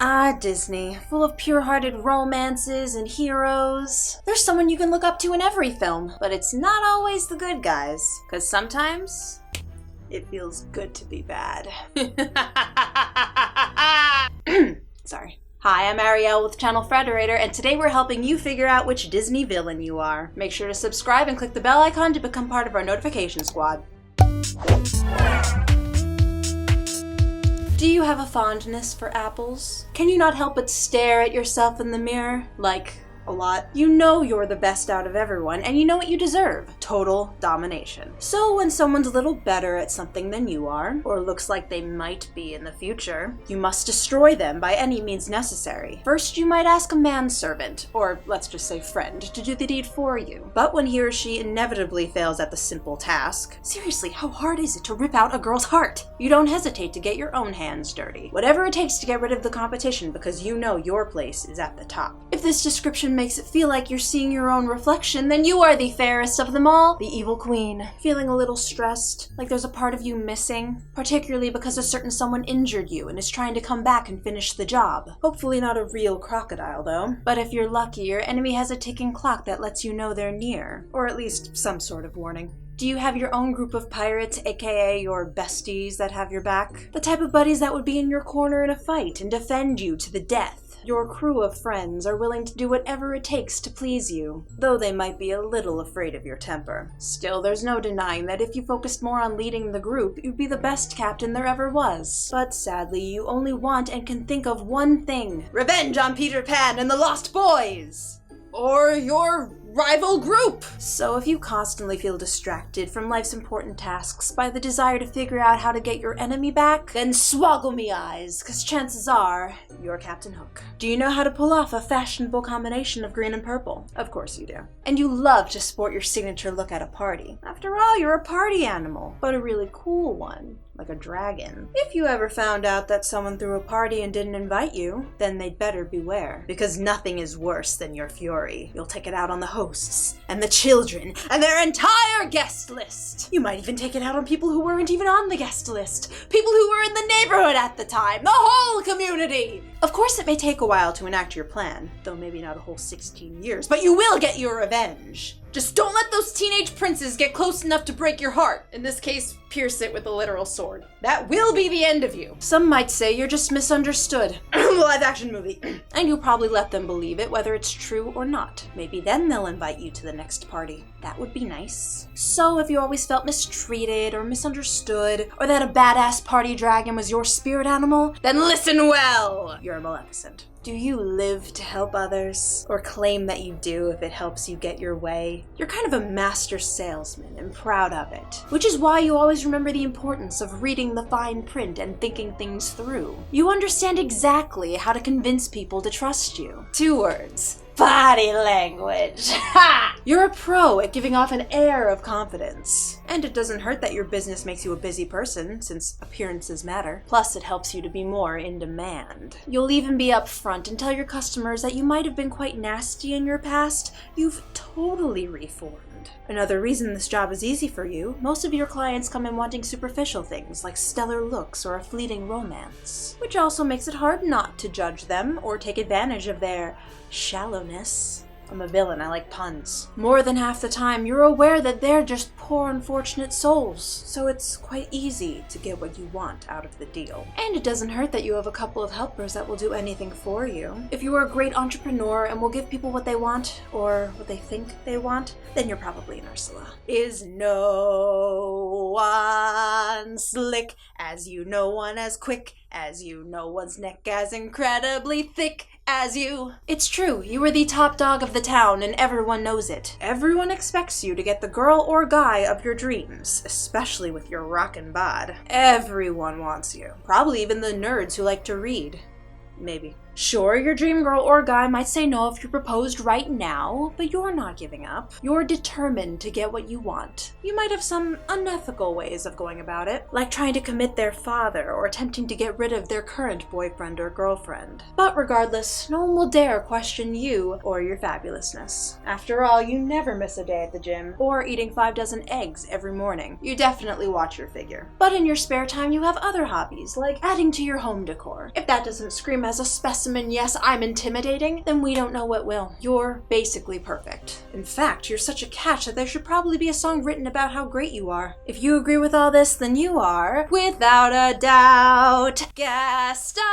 Ah, Disney, full of pure-hearted romances and heroes. There's someone you can look up to in every film, but it's not always the good guys, because sometimes it feels good to be bad. Sorry. Hi, I'm Ariel with Channel Frederator, and today we're helping you figure out which Disney villain you are. Make sure to subscribe and click the bell icon to become part of our notification squad. Do you have a fondness for apples? Can you not help but stare at yourself in the mirror? Like, a lot. You know you're the best out of everyone, and you know what you deserve. Total domination. So when someone's a little better at something than you are, or looks like they might be in the future, you must destroy them by any means necessary. First, you might ask a manservant, or let's just say friend, to do the deed for you. But when he or she inevitably fails at the simple task, seriously, how hard is it to rip out a girl's heart? You don't hesitate to get your own hands dirty. Whatever it takes to get rid of the competition because you know your place is at the top. If this description makes it feel like you're seeing your own reflection, then you are the fairest of them all, the evil queen. Feeling a little stressed, like there's a part of you missing, particularly because a certain someone injured you and is trying to come back and finish the job. Hopefully not a real crocodile though. But if you're lucky, your enemy has a ticking clock that lets you know they're near, or at least some sort of warning. Do you have your own group of pirates, aka your besties that have your back? The type of buddies that would be in your corner in a fight and defend you to the death. Your crew of friends are willing to do whatever it takes to please you, though they might be a little afraid of your temper. Still, there's no denying that if you focused more on leading the group, you'd be the best captain there ever was. But sadly, you only want and can think of one thing: revenge on Peter Pan and the Lost Boys! Or your rival group! So if you constantly feel distracted from life's important tasks by the desire to figure out how to get your enemy back, then swoggle me eyes, cause chances are you're Captain Hook. Do you know how to pull off a fashionable combination of green and purple? Of course you do. And you love to sport your signature look at a party. After all, you're a party animal, but a really cool one. Like a dragon. If you ever found out that someone threw a party and didn't invite you, then they'd better beware. Because nothing is worse than your fury. You'll take it out on the hosts, and the children, and their entire guest list. You might even take it out on people who weren't even on the guest list. People who were in the neighborhood at the time. The whole community! Of course it may take a while to enact your plan, though maybe not a whole 16 years, but you will get your revenge. Just don't let those teenage princes get close enough to break your heart. In this case, pierce it with a literal sword. That will be the end of you. Some might say you're just misunderstood. Live action movie. And you'll probably let them believe it, whether it's true or not. Maybe then they'll invite you to the next party. That would be nice. So if you always felt mistreated or misunderstood, or that a badass party dragon was your spirit animal, then listen well! You're a Maleficent. Do you live to help others? Or claim that you do if it helps you get your way? You're kind of a master salesman and proud of it. Which is why you always remember the importance of reading the fine print and thinking things through. You understand exactly how to convince people to trust you. 2 words. Body language. Ha! You're a pro at giving off an air of confidence. And it doesn't hurt that your business makes you a busy person, since appearances matter. Plus, it helps you to be more in demand. You'll even be upfront and tell your customers that you might have been quite nasty in your past. You've totally reformed. Another reason this job is easy for you, most of your clients come in wanting superficial things like stellar looks or a fleeting romance, which also makes it hard not to judge them or take advantage of their shallowness. I'm a villain, I like puns. More than half the time, you're aware that they're just poor, unfortunate souls, so it's quite easy to get what you want out of the deal. And it doesn't hurt that you have a couple of helpers that will do anything for you. If you are a great entrepreneur and will give people what they want, or what they think they want, then you're probably an Ursula. Is no one slick, as you, no one as quick, as you, no one's neck as incredibly thick as you. It's true, you are the top dog of the town and everyone knows it. Everyone expects you to get the girl or guy of your dreams, especially with your rockin' bod. Everyone wants you. Probably even the nerds who like to read. Maybe. Sure, your dream girl or guy might say no if you proposed right now, but you're not giving up. You're determined to get what you want. You might have some unethical ways of going about it, like trying to commit their father or attempting to get rid of their current boyfriend or girlfriend. But regardless, no one will dare question you or your fabulousness. After all, you never miss a day at the gym or eating 5 dozen eggs every morning. You definitely watch your figure. But in your spare time, you have other hobbies, like adding to your home decor. If that doesn't scream him as a specimen, yes, I'm intimidating, then we don't know what will. You're basically perfect. In fact, you're such a catch that there should probably be a song written about how great you are. If you agree with all this, then you are, without a doubt, Gaston!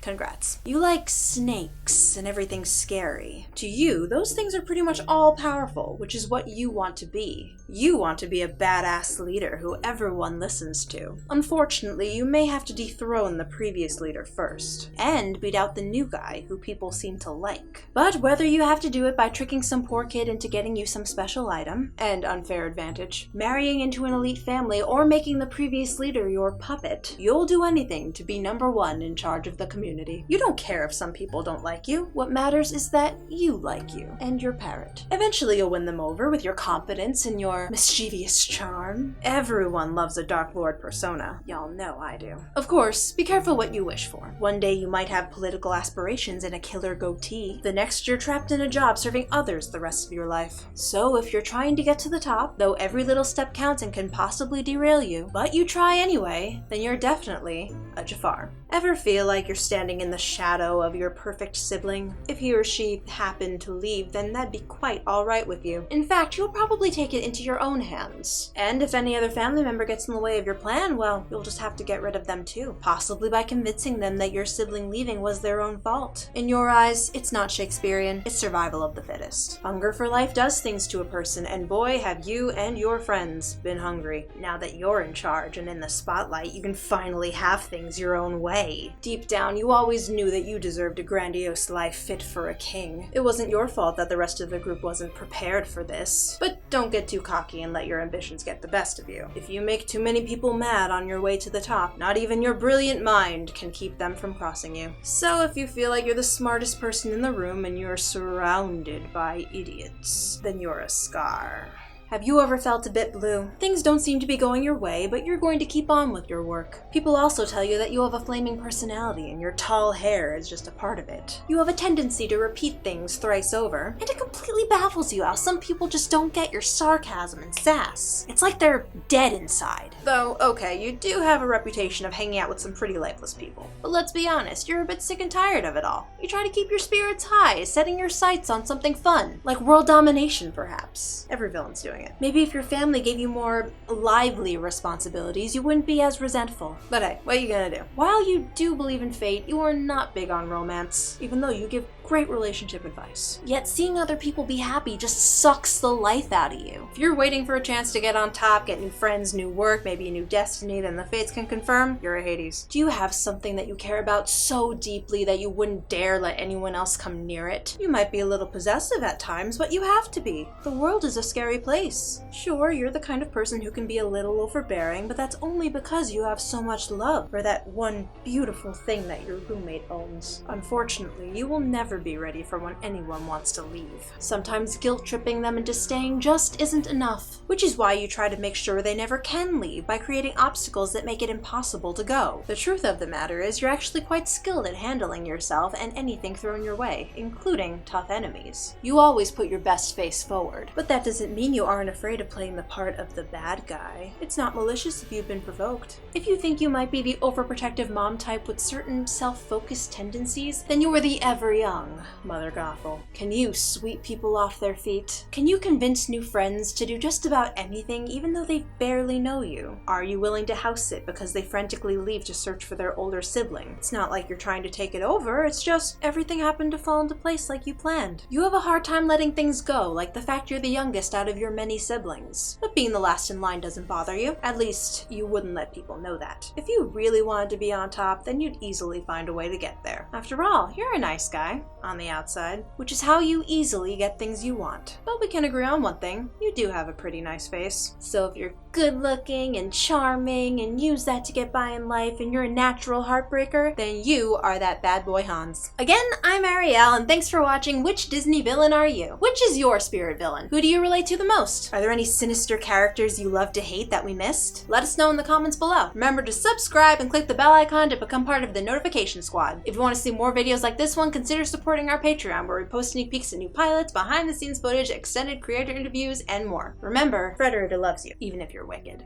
Congrats. You like snakes and everything scary. To you, those things are pretty much all powerful, which is what you want to be. You want to be a badass leader who everyone listens to. Unfortunately, you may have to dethrone the previous leader first, and beat out the new guy who people seem to like. But whether you have to do it by tricking some poor kid into getting you some special item, and unfair advantage, marrying into an elite family, or making the previous leader your puppet, you'll do anything to be number one in charge of the community. You don't care if some people don't like you. What matters is that you like you, and your parrot. Eventually you'll win them over with your confidence and your mischievous charm. Everyone loves a Dark Lord persona. Y'all know I do. Of course, be careful what you wish for. One day you might have political aspirations and a killer goatee. The next you're trapped in a job serving others the rest of your life. So if you're trying to get to the top, though every little step counts and can possibly derail you, but you try anyway, then you're definitely a Jafar. Ever feel like you're standing in the shadow of your perfect sibling? If he or she happened to leave, then that'd be quite alright with you. In fact, you'll probably take it into your own hands. And if any other family member gets in the way of your plan, well, you'll just have to get rid of them too. Possibly by convincing them that your sibling leaving was their own fault. In your eyes, it's not Shakespearean, it's survival of the fittest. Hunger for life does things to a person, and boy, have you and your friends been hungry. Now that you're in charge and in the spotlight, you can finally have things your own way. Deep down, you always knew that you deserved a grandiose life fit for a king. It wasn't your fault that the rest of the group wasn't prepared for this. But don't get too cocky and let your ambitions get the best of you. If you make too many people mad on your way to the top, not even your brilliant mind can keep them from crossing you. So if you feel like you're the smartest person in the room and you're surrounded by idiots, then you're a scar. Have you ever felt a bit blue? Things don't seem to be going your way, but you're going to keep on with your work. People also tell you that you have a flaming personality and your tall hair is just a part of it. You have a tendency to repeat things thrice over, and it completely baffles you how some people just don't get your sarcasm and sass. It's like they're dead inside. Though, okay, you do have a reputation of hanging out with some pretty lifeless people. But let's be honest, you're a bit sick and tired of it all. You try to keep your spirits high, setting your sights on something fun, like world domination perhaps. Every villain's doing it. Maybe if your family gave you more lively responsibilities, you wouldn't be as resentful. But hey, what are you gonna do? While you do believe in fate, you are not big on romance, even though you give great relationship advice. Yet seeing other people be happy just sucks the life out of you. If you're waiting for a chance to get on top, get new friends, new work, maybe a new destiny, then the fates can confirm you're a Hades. Do you have something that you care about so deeply that you wouldn't dare let anyone else come near it? You might be a little possessive at times, but you have to be. The world is a scary place. Sure, you're the kind of person who can be a little overbearing, but that's only because you have so much love for that one beautiful thing that your roommate owns. Unfortunately, you will never be ready for when anyone wants to leave. Sometimes guilt-tripping them into staying just isn't enough, which is why you try to make sure they never can leave by creating obstacles that make it impossible to go. The truth of the matter is you're actually quite skilled at handling yourself and anything thrown your way, including tough enemies. You always put your best face forward, but that doesn't mean you aren't afraid of playing the part of the bad guy. It's not malicious if you've been provoked. If you think you might be the overprotective mom type with certain self-focused tendencies, then you are the ever-young Mother Gothel. Can you sweep people off their feet? Can you convince new friends to do just about anything even though they barely know you? Are you willing to house sit because they frantically leave to search for their older sibling? It's not like you're trying to take it over, it's just everything happened to fall into place like you planned. You have a hard time letting things go, like the fact you're the youngest out of your many siblings. But being the last in line doesn't bother you. At least, you wouldn't let people know that. If you really wanted to be on top, then you'd easily find a way to get there. After all, you're a nice guy. On the outside, which is how you easily get things you want. But we can agree on one thing, you do have a pretty nice face. So if you're good looking and charming and use that to get by in life and you're a natural heartbreaker, then you are that bad boy Hans. Again, I'm Arielle and thanks for watching Which Disney Villain Are You? Which is your spirit villain? Who do you relate to the most? Are there any sinister characters you love to hate that we missed? Let us know in the comments below. Remember to subscribe and click the bell icon to become part of the notification squad. If you want to see more videos like this one, consider supporting our Patreon where we post sneak peeks at new pilots, behind the scenes footage, extended creator interviews, and more. Remember, Frederator loves you, even if you're wicked.